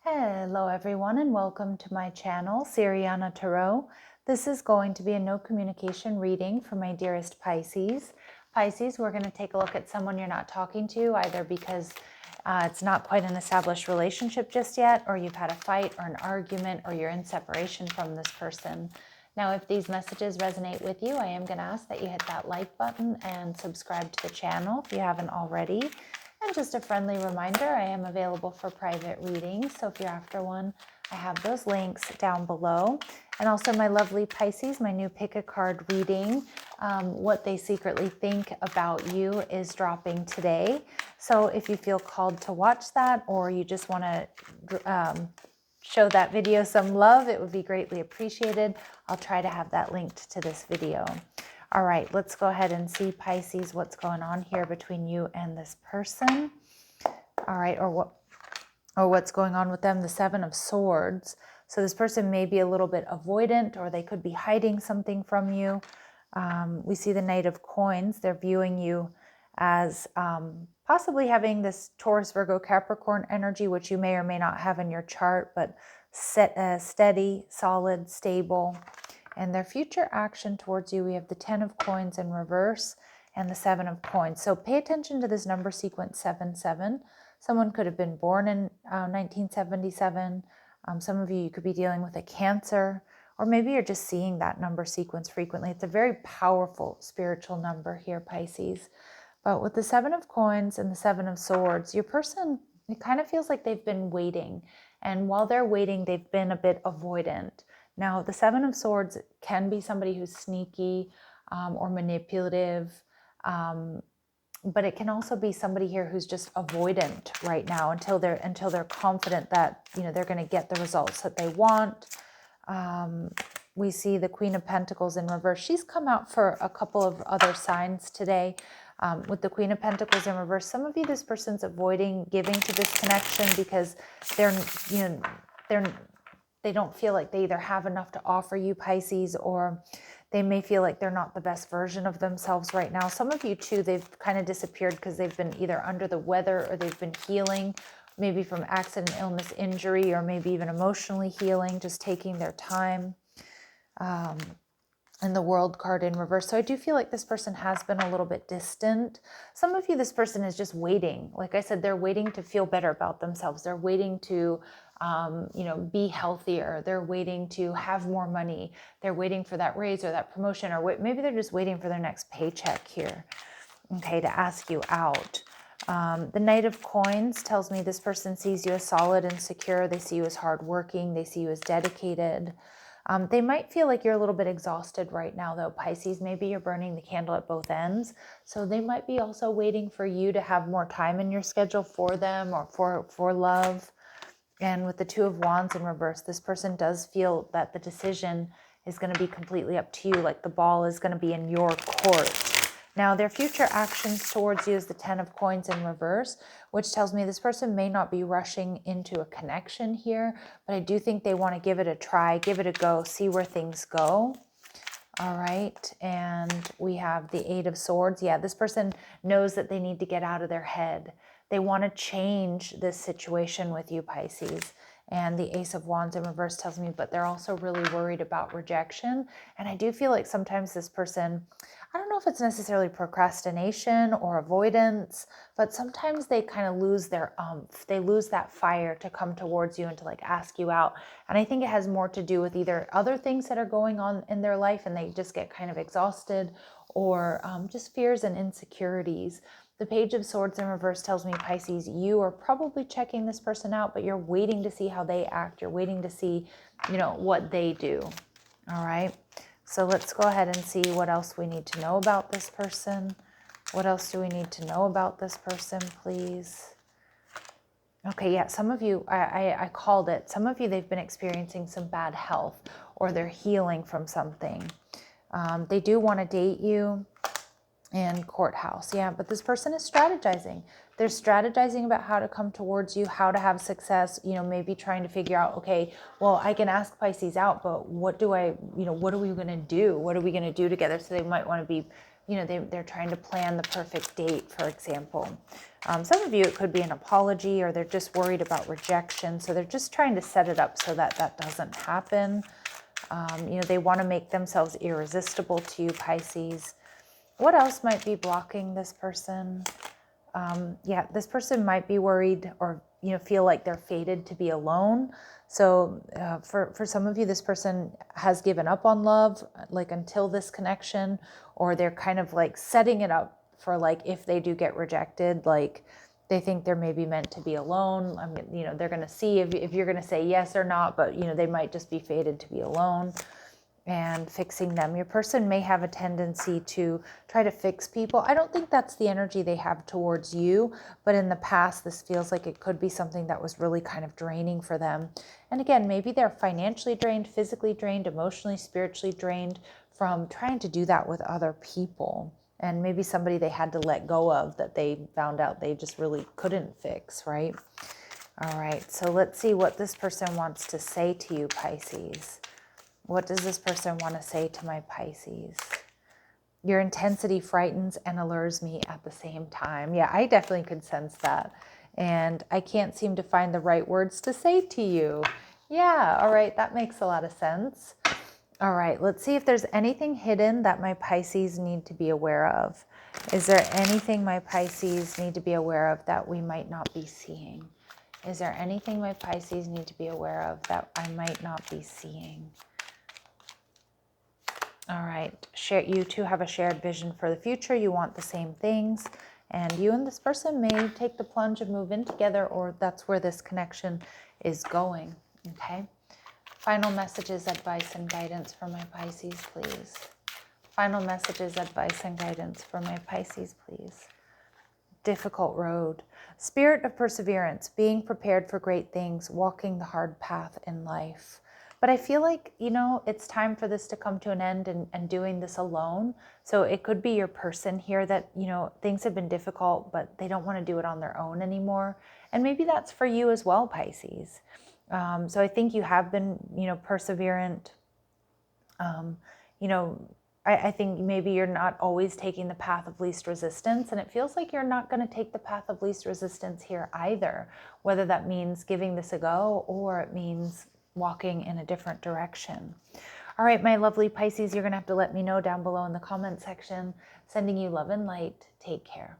Hello everyone and welcome to my channel, Sirianatarot. This is going to be a no communication reading for my dearest Pisces. Pisces, we're going to take a look at someone you're not talking to, either because it's not quite an established relationship just yet, or you've had a fight or an argument, or you're in separation from this person. Now, if these messages resonate with you, I am going to ask that you hit that like button and subscribe to the channel if you haven't already. And just a friendly reminder, I am available for private readings, so if you're after one, I have those links down below. And also my lovely Pisces, my new pick a card reading, what they secretly think about you, is dropping today. So if you feel called to watch that, or you just want to show that video some love, it would be greatly appreciated. I'll try to have that linked to this video. All right, let's go ahead and see, Pisces, what's going on here between you and this person. All right, or what's going on with them, the Seven of Swords. So this person may be a little bit avoidant, or they could be hiding something from you. We see the Knight of Coins. They're viewing you as possibly having this Taurus, Virgo, Capricorn energy, which you may or may not have in your chart, but steady, solid, stable. And their future action towards you, we have the 10 of Coins in reverse and the 7 of Coins. So pay attention to this number sequence 77. Someone could have been born in 1977. Some of you could be dealing with a Cancer, or maybe you're just seeing that number sequence frequently. It's a very powerful spiritual number here, Pisces. But with the 7 of Coins and the 7 of Swords, your person, it kind of feels like they've been waiting. And while they're waiting, they've been a bit avoidant. Now, the 7 of Swords can be somebody who's sneaky or manipulative, but it can also be somebody here who's just avoidant right now until they're confident that they're going to get the results that they want. We see the Queen of Pentacles in reverse. She's come out for a couple of other signs today. With the Queen of Pentacles in reverse, some of you, this person's avoiding giving to this connection because they don't feel like they either have enough to offer you, Pisces, or they may feel like they're not the best version of themselves right now. Some of you too, they've kind of disappeared because they've been either under the weather, or they've been healing, maybe from accident, illness, injury, or maybe even emotionally healing, just taking their time. And the World card in reverse. So I do feel like this person has been a little bit distant. Some of you, this person is just waiting. Like I said, they're waiting to feel better about themselves. They're waiting to, be healthier. They're waiting to have more money. They're waiting for that raise or that promotion, or maybe they're just waiting for their next paycheck here, okay, to ask you out. The Knight of Coins tells me this person sees you as solid and secure. They see you as hardworking. They see you as dedicated. They might feel like you're a little bit exhausted right now, though, Pisces. Maybe you're burning the candle at both ends. So they might be also waiting for you to have more time in your schedule for them, or for love. And with the Two of Wands in reverse, this person does feel that the decision is going to be completely up to you, like the ball is going to be in your court. Now, their future actions towards you is the 10 of Coins in reverse, which tells me this person may not be rushing into a connection here, but I do think they want to give it a try, give it a go, see where things go. All right, and we have the 8 of Swords. Yeah, this person knows that they need to get out of their head. They want to change this situation with you, Pisces. And the Ace of Wands in reverse tells me, but they're also really worried about rejection. And I do feel like sometimes this person, I don't know if it's necessarily procrastination or avoidance, but sometimes they kind of lose their they lose that fire to come towards you and to like ask you out. And I think it has more to do with either other things that are going on in their life and they just get kind of exhausted, or just fears and insecurities. The Page of Swords in reverse tells me, Pisces, you are probably checking this person out, but you're waiting to see how they act. You're waiting to see, what they do. All right. So let's go ahead and see what else we need to know about this person. What else do we need to know about this person, please? Okay, yeah, some of you, I called it. Some of you, they've been experiencing some bad health, or they're healing from something. They do want to date you. And Courthouse, yeah, but this person is strategizing. They're strategizing about how to come towards you, how to have success, maybe trying to figure out, okay, well, I can ask Pisces out, but what are we going to do? What are we going to do together? So they might want to be they're trying to plan the perfect date, for example. Some of you, it could be an apology, or they're just worried about rejection. So they're just trying to set it up so that that doesn't happen. They want to make themselves irresistible to you, Pisces. What else might be blocking this person? This person might be worried or, feel like they're fated to be alone. So for some of you, this person has given up on love, like until this connection, or they're kind of like setting it up for like, if they do get rejected, like they think they're maybe meant to be alone. I mean, they're going to see if you're going to say yes or not, but, they might just be fated to be alone. And fixing them. Your person may have a tendency to try to fix people. I don't think that's the energy they have towards you, but in the past, this feels like it could be something that was really kind of draining for them. And again, maybe they're financially drained, physically drained, emotionally, spiritually drained from trying to do that with other people. And maybe somebody they had to let go of that they found out they just really couldn't fix, right? All right, so let's see what this person wants to say to you, Pisces. What does this person want to say to my Pisces? Your intensity frightens and allures me at the same time. Yeah, I definitely could sense that. And I can't seem to find the right words to say to you. Yeah, all right, that makes a lot of sense. All right, let's see if there's anything hidden that my Pisces need to be aware of. Is there anything my Pisces need to be aware of that we might not be seeing? Is there anything my Pisces need to be aware of that I might not be seeing? All right, you two have a shared vision for the future. You want the same things, and you and this person may take the plunge and move in together, or that's where this connection is going, okay? Final messages, advice, and guidance for my Pisces, please. Final messages, advice, and guidance for my Pisces, please. Difficult road. Spirit of perseverance, being prepared for great things, walking the hard path in life. But I feel like, it's time for this to come to an end and doing this alone. So it could be your person here that, things have been difficult, but they don't want to do it on their own anymore. And maybe that's for you as well, Pisces. So I think you have been, perseverant. I think maybe you're not always taking the path of least resistance, and it feels like you're not going to take the path of least resistance here either, whether that means giving this a go or it means walking in a different direction. All right, my lovely Pisces, you're going to have to let me know down below in the comment section. Sending you love and light. Take care.